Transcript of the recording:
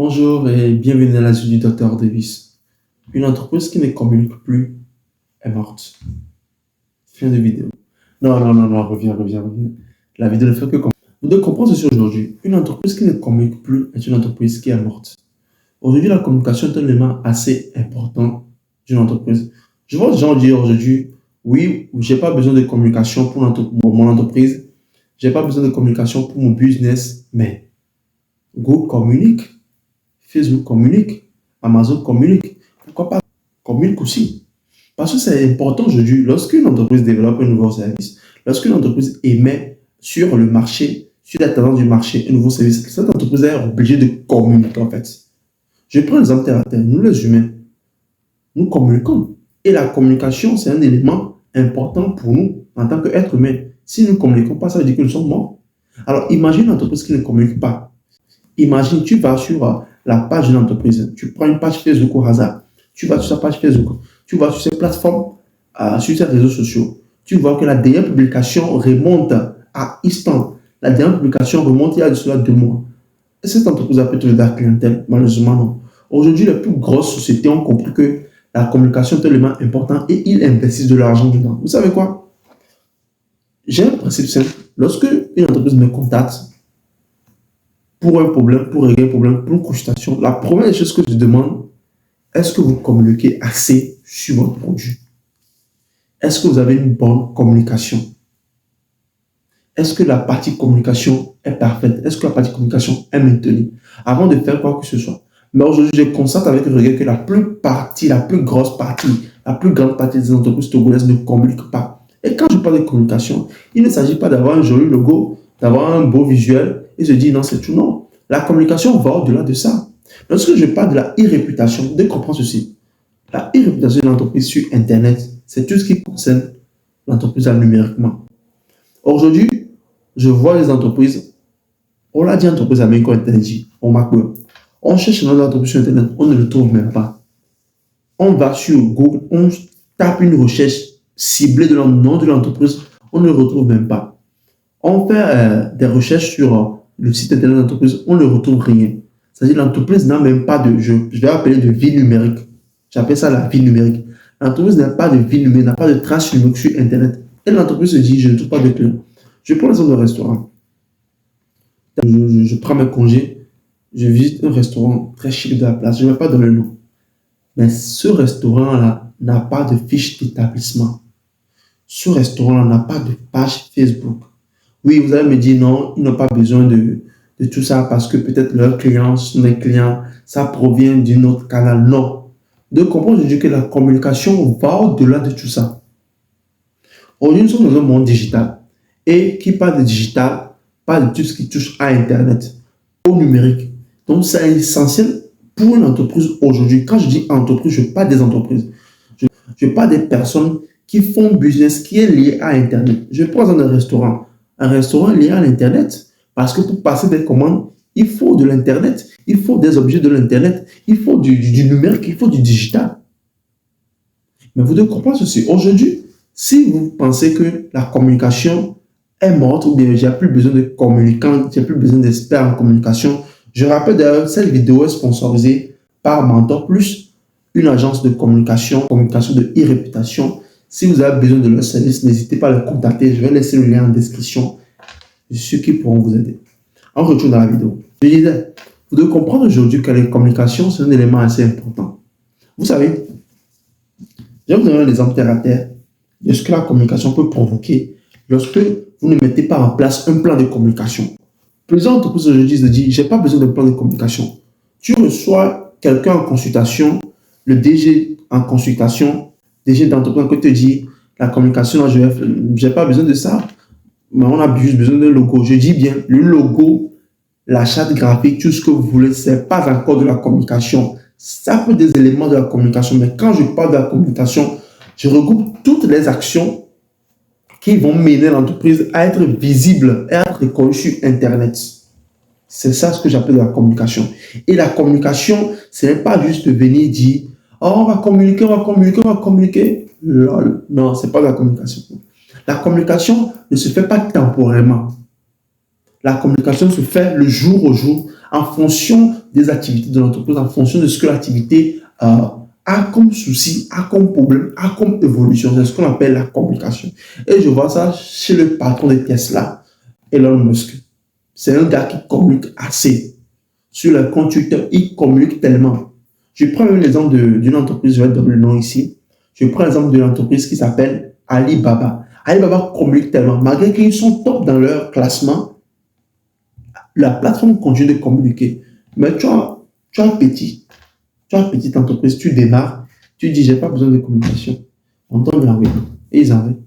Bonjour et bienvenue dans la suite du Dr Davis. Une entreprise qui ne communique plus est morte. Fin de vidéo. Non, reviens. La vidéo ne fait que comprendre. Vous devez comprendre ceci aujourd'hui. Une entreprise qui ne communique plus est une entreprise qui est morte. Aujourd'hui, la communication est un élément assez important d'une entreprise. Je vois des gens dire aujourd'hui, oui, j'ai pas besoin de communication pour mon entreprise, j'ai pas besoin de communication pour mon business, mais Google communique. Facebook communique, Amazon communique, pourquoi pas communique aussi? Parce que c'est important aujourd'hui, lorsqu'une entreprise développe un nouveau service, lorsqu'une entreprise émet sur le marché, sur la tendance du marché, un nouveau service, cette entreprise est obligée de communiquer en fait. Je prends l'exemple terre à terre. Nous les humains, nous communiquons. Et la communication, c'est un élément important pour nous en tant qu'être humain. Si nous ne communiquons pas, ça veut dire que nous sommes morts. Alors imagine une entreprise qui ne communique pas. Imagine, tu vas sur la page d'une entreprise, tu prends une page Facebook au hasard, tu vas sur sa page Facebook, tu vas sur ses plateformes, sur ses réseaux sociaux, tu vois que la dernière publication remonte à instant. La dernière publication remonte il y a de cela 2 mois. Et cette entreprise a peut-être de la clientèle? Malheureusement, non. Aujourd'hui, les plus grosses sociétés ont compris que la communication est un élément important et ils investissent de l'argent dedans. Vous savez quoi? J'ai un principe simple. Lorsque une entreprise me contacte, pour un problème, pour régler un problème, pour une consultation, la première chose que je demande, est-ce que vous communiquez assez sur votre produit? Est-ce que vous avez une bonne communication? Est-ce que la partie communication est parfaite? Est-ce que la partie communication est maintenue? Avant de faire quoi que ce soit. Mais aujourd'hui, je constate avec regret que la plus grosse partie, la plus grande partie des entreprises togolaises ne communiquent pas. Et quand je parle de communication, il ne s'agit pas d'avoir un joli logo, d'avoir un beau visuel et se dire non, c'est tout. Non. La communication va au-delà de ça. Lorsque je parle de la e-réputation, de comprendre ceci. La e-réputation d'une entreprise sur Internet, c'est tout ce qui concerne l'entreprise numériquement. Aujourd'hui, je vois les entreprises, on l'a dit entreprise américaine Internet, on m'a quoi? On cherche dans l'entreprise sur Internet, on ne le trouve même pas. On va sur Google, on tape une recherche ciblée de le nom de l'entreprise, on ne le retrouve même pas. On fait des recherches sur le site internet de l'entreprise, on ne retrouve rien. C'est-à-dire que l'entreprise n'a même pas de, je vais appeler de vie numérique. J'appelle ça la vie numérique. L'entreprise n'a pas de vie numérique, n'a pas de trace numérique sur Internet. Et l'entreprise se dit, je ne trouve pas de clients. Je prends l'exemple d'un restaurant. Je prends mes congés, je visite un restaurant très chic de la place, je ne vais pas donner le nom. Mais ce restaurant-là n'a pas de fiche d'établissement. Ce restaurant-là n'a pas de page Facebook. Oui, vous allez me dire non, ils n'ont pas besoin de tout ça parce que peut-être leurs clients sont des clients, ça provient d'un autre canal. Non. De comprendre aujourd'hui que la communication va au-delà de tout ça. Aujourd'hui, nous sommes dans un monde digital. Et qui parle de digital, parle de tout ce qui touche à Internet, au numérique. Donc, c'est essentiel pour une entreprise aujourd'hui. Quand je dis entreprise, je parle des entreprises. Je parle des personnes qui font business qui est lié à Internet. Je prends dans un restaurant. Un restaurant lié à l'Internet. Parce que pour passer des commandes, il faut de l'Internet, il faut des objets de l'Internet, il faut du numérique, il faut du digital. Mais vous devez comprendre ceci. Aujourd'hui, si vous pensez que la communication est morte ou bien il n'y a plus besoin de communicants, il n'y a plus besoin d'experts en communication, je rappelle d'ailleurs, cette vidéo est sponsorisée par Mentor Plus, une agence de communication de e-réputation. Si vous avez besoin de leur service, n'hésitez pas à les contacter. Je vais laisser le lien en description. Ceux qui pourront vous aider. On retourne dans la vidéo. Je disais, vous devez comprendre aujourd'hui que la communication, c'est un élément assez important. Vous savez, je vais vous donner un exemple terre à terre de ce que la communication peut provoquer lorsque vous ne mettez pas en place un plan de communication. Plusieurs entreprises aujourd'hui se disent, j'ai pas besoin de plan de communication. Tu reçois quelqu'un en consultation, le DG en consultation, DG d'entreprise qui te dit, la communication, je n'ai pas besoin de ça. Mais on a juste besoin d'un logo. Je dis bien, le logo, la charte graphique, tout ce que vous voulez, ce n'est pas encore de la communication. Ça peut être des éléments de la communication, mais quand je parle de la communication, je regroupe toutes les actions qui vont mener l'entreprise à être visible et à être reconnue sur Internet. C'est ça ce que j'appelle la communication. Et la communication, ce n'est pas juste venir dire, oh, on va communiquer. Lol. Non, ce n'est pas de la communication. La communication ne se fait pas temporairement. La communication se fait le jour au jour en fonction des activités de l'entreprise, en fonction de ce que l'activité a comme souci, a comme problème, a comme évolution. C'est ce qu'on appelle la communication. Et je vois ça chez le patron de Tesla, Elon Musk. C'est un gars qui communique assez. Sur le compte Twitter, il communique tellement. Je prends l'exemple d'une entreprise, je vais donner le nom ici. Je prends l'exemple de l'entreprise qui s'appelle Alibaba. Alibaba communique tellement. Malgré qu'ils sont top dans leur classement, la plateforme continue de communiquer. Mais tu as un petit, tu as une petite entreprise, tu démarres, tu dis, j'ai pas besoin de communication. On donne la web. Et ils en veulent.